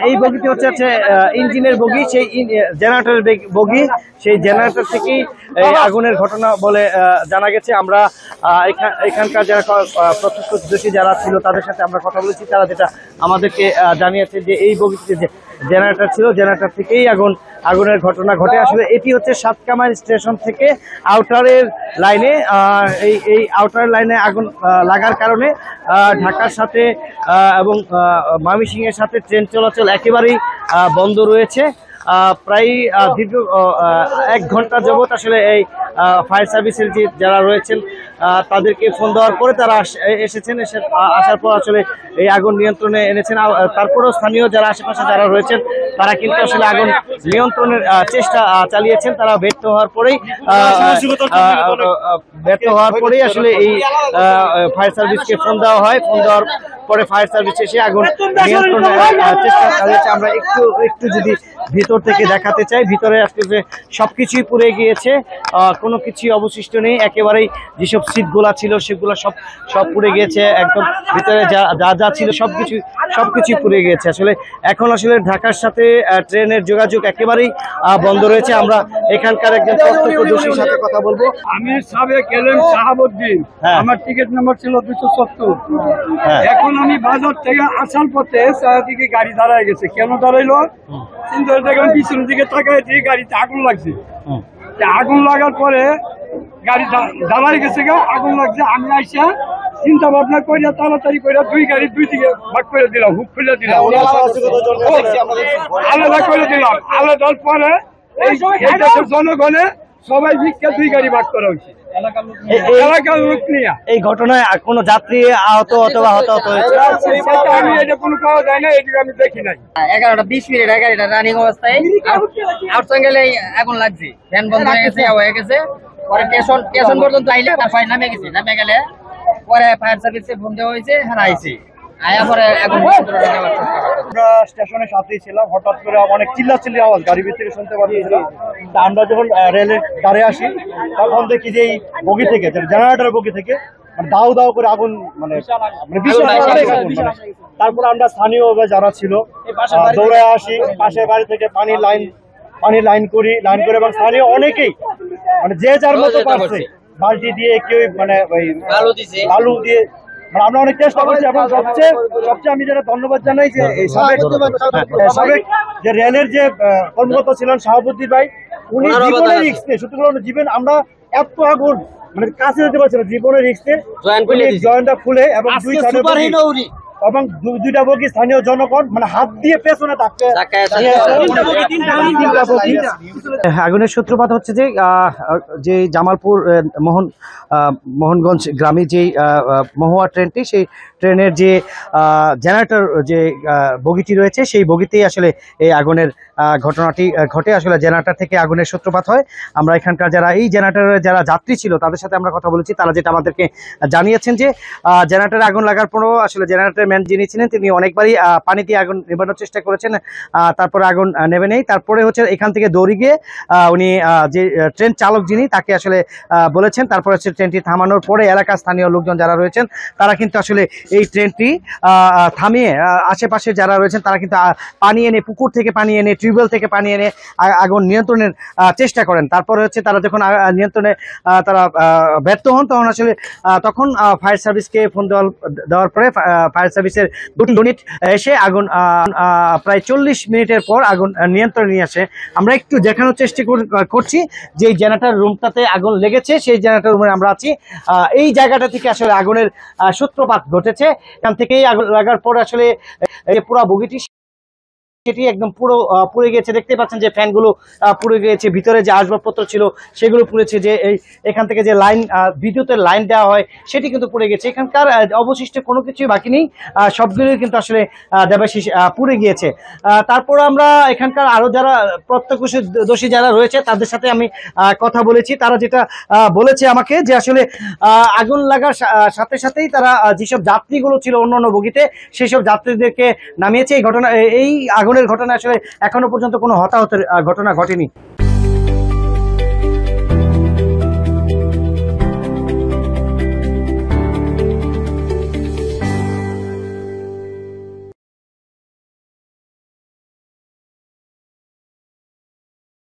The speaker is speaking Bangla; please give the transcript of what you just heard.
এই বগিটি হচ্ছে ইঞ্জিনের বগি, সেই জেনারেটরের বগি, সেই জেনারেটর থেকেই আগুনের ঘটনা বলে জানা গেছে। আমরা এখানকার যারা প্রত্যক্ষদর্শী যারা ছিল তাদের সাথে আমরা কথা বলেছি, তারা যেটা আমাদেরকে জানিয়েছে যে এই বগিটিতে যে জেনারেটর ছিল, জেনারেটর থেকেই আগুনের ঘটনা ঘটে। আসলে এটি হচ্ছে সাতকামাই স্টেশন থেকে আউটারের লাইনে, এই আউটার লাইনে আগুন লাগার কারণে ঢাকার সাথে এবং ময়মনসিংহের সাথে ট্রেন চলাচল একেবারেই বন্ধ রয়েছে। প্রায় দীর্ঘ 1 ঘন্টা যাবত আসলে এই ফায়ার সার্ভিসের যারা রয়েছেন তাদেরকে ফোন দেওয়ার পরে তারা এসেছেন, আসার পর আসলে এই আগুন নিয়ন্ত্রণে এনেছেন। তারপরেও স্থানীয় যারা আশেপাশে যারা রয়েছেন তারা কিন্তু আসলে আগুন নিয়ন্ত্রণের চেষ্টা চালিয়েছেন। তারা ব্যর্থ হওয়ার পরেই আসলে এই ফায়ার সার্ভিসকে ফোন দেওয়া হয়। ফোন দেওয়ার পরে ফায়ার সার্ভিস এসে আগুন নিয়ন্ত্রণের চেষ্টা চালিয়েছে। আমরা একটু যদি ভিতর থেকে দেখাতে চাই, ভিতরে আসলে সবকিছুই পুড়ে গিয়েছে, কোনো কিছুই অবশিষ্ট নেই। একেবারেই যেসব সিটগুলা ছিল সেগুলো সব পুড়ে গিয়েছে, একদম ভিতরে যা ছিল সবকিছুই পুড়ে গিয়েছে। আসলে এখন আসলে ঢাকার সাথে ট্রেনের যোগাযোগ একেবারেই বন্ধ রয়েছে। আমরা এখানকার একজন প্রত্যক্ষদর্শীর সাথে কথা বলবো। আমি সাবেক এলএম শাহাবুদ্দিন, আমার টিকিট নাম্বার ছিল 270। এখন আমি বাজার থেকে আসার পথে দিকে গাড়ি দাঁড়ায় গেছে। কেন দাঁড়াইলো? চিন্তা দেখলাম পিছনের দিকে তাকায় দিয়ে গাড়িতে আগুন লাগছে। আগুন লাগার পরে গাড়ি দাঁড়ায় গেছে, আগুন লাগছে। আমি আইসা চিন্তা ভাবনা করিয়া তাড়াতাড়ি করে 2 গাড়ি 2 দিকে ভাগ করে দিলাম, হুক খুলে দিলাম, আলাদা করে দিলাম। আলাদার পরে এই দেশের জনগণে সবাই ভিক্ষা 2 গাড়ি ভাগ করা হয়েছে। এই ঘটনায় কোনো যাত্রী আহত অথবা হতাহত হয়েছে? আমি এটা কোনো পাওয়া যায় না, এদিকে আমি দেখি নাই। 11:20 গাড়িটা রানিং অবস্থায় আউটসঙ্গেলে আগুন লাগছে, ফ্যান বন্ধ হয়ে গেছে। পরে স্টেশন পর্যন্ত আইলে ফায়ার নামে গেলে পরে ফায়ার সার্ভিসে ফোন দেওয়া হয়েছে, হ্যাঁ আইছে। আমরা স্টেশনের সাথেই ছিলাম, হঠাৎ করে অনেক চিল্লাচিল্লি আওয়াজ গাড়ি ভিতরে শুনতে পাচ্ছিলাম। আমরা যখন রেলের ধারে আসি তখন দেখি যে এই বগি থেকে, জেনারেটর বগি থেকে দাও দাও করে আগুন, মানে তারপর আমরা স্থানীয় যারা ছিল দৌড়ে আসি, পাশের বাড়ি থেকে পানির লাইন করে এবং স্থানীয় অনেকেই মানে যে যার মতো পারছে বালতি দিয়ে, কেউ মানে ওই বালু দিয়ে, আমরা অনেক চেষ্টা করছি। এবং সবচেয়ে আমি যেটা ধন্যবাদ জানাই যে সাবেক যে রেলের যে কর্মকর্তা ছিলেন শাহাবুদ্দিন ভাই, উনি জীবনের রিস্ক নিয়ে, সুতরাং জীবন আমরা এত আগুন মানে কাছে যেতে পারছি না, জীবনের রিস্ক নিয়ে জয়েন্টটা খুলে এবং 2টা বগি স্থানীয় জনগণ মানে হাত দিয়ে পেছনে আগুনের সূত্রপাত হচ্ছে যে জামালপুর মোহনগঞ্জ গ্রামে যে মহুয়া ট্রেনটি, সেই ট্রেনের যে জেনারেটর যে বগিটি রয়েছে সেই বগিতেই আসলে এই আগুনের ঘটনাটি ঘটে। আসলে জেনারেটর থেকে আগুনের সূত্রপাত হয়। আমরা এখানকার এই জেনারেটরের যারা যাত্রী ছিল তাদের সাথে আমরা কথা বলেছি, তারা যেটা আমাদেরকে জানিয়েছেন যে জেনারেটরে আগুন লাগার পরও আসলে জেনারেটরের ম্যান যিনি ছিলেন তিনি অনেকবারই পানি দিয়ে আগুন নেভানোর চেষ্টা করেছেন, তারপরে আগুন নেভে নেই। তারপরে হচ্ছে এখান থেকে দৌড়ে গিয়ে উনি যে ট্রেন চালক যিনি তাকে আসলে বলেছেন। তারপরে হচ্ছে ট্রেনটি থামানোর পরে এলাকার স্থানীয় লোকজন যারা রয়েছেন তারা কিন্তু আসলে এই ট্রেনটি থামিয়ে আশেপাশে যারা রয়েছেন তারা কিন্তু পানি এনে, পুকুর থেকে পানি এনে, টিউবওয়েল থেকে পানি এনে আগুন নিয়ন্ত্রণের চেষ্টা করেন। তারপরে হচ্ছে তারা যখন নিয়ন্ত্রণে তারা ব্যর্থ হন তখন ফায়ার সার্ভিসকে ফোন দেওয়ার পরে ফায়ার সার্ভিসের 2টি ইউনিট এসে আগুন প্রায় 40 মিনিটের পর আগুন নিয়ন্ত্রণে নিয়ে আসে। আমরা একটু দেখানোর চেষ্টা করছি যে জেনারেটর রুমটাতে আগুন লেগেছে, সেই জেনারেটর রুমে আমরা আছি। এই জায়গাটা থেকে আসলে আগুনের সূত্রপাত ঘটেছে। এখান থেকেই আগুন লাগার পর আসলে পুরো বগিটি সেটি একদম পুরো পুড়ে গিয়েছে। দেখতে পাচ্ছেন যে ফ্যানগুলো পুড়ে গিয়েছে, ভিতরে যে আসবাবপত্র ছিল সেগুলো পুড়েছে, যে এখান থেকে যে লাইন বিদ্যুতের লাইন দেওয়া হয় সেটি কিন্তু পুড়ে গেছে। এখানকার অবশিষ্ট কোনো কিছুই বাকি নেই, সবগুলোই কিন্তু আসলে দেবাশিস পুড়ে গিয়েছে। তারপর আমরা এখানকার আরও যারা প্রত্যক্ষদর্শী যারা রয়েছে তাদের সাথে আমি কথা বলেছি। তারা যেটা বলেছে আমাকে যে আসলে আগুন লাগার সাথে সাথেই তারা যেসব যাত্রীগুলো ছিল অন্যান্য বগিতে সেই সব যাত্রীদেরকে নামিয়েছে। এই আগুনের ঘটনা আসলে এখনো পর্যন্ত কোনো হতাহতের ঘটনা ঘটেনি।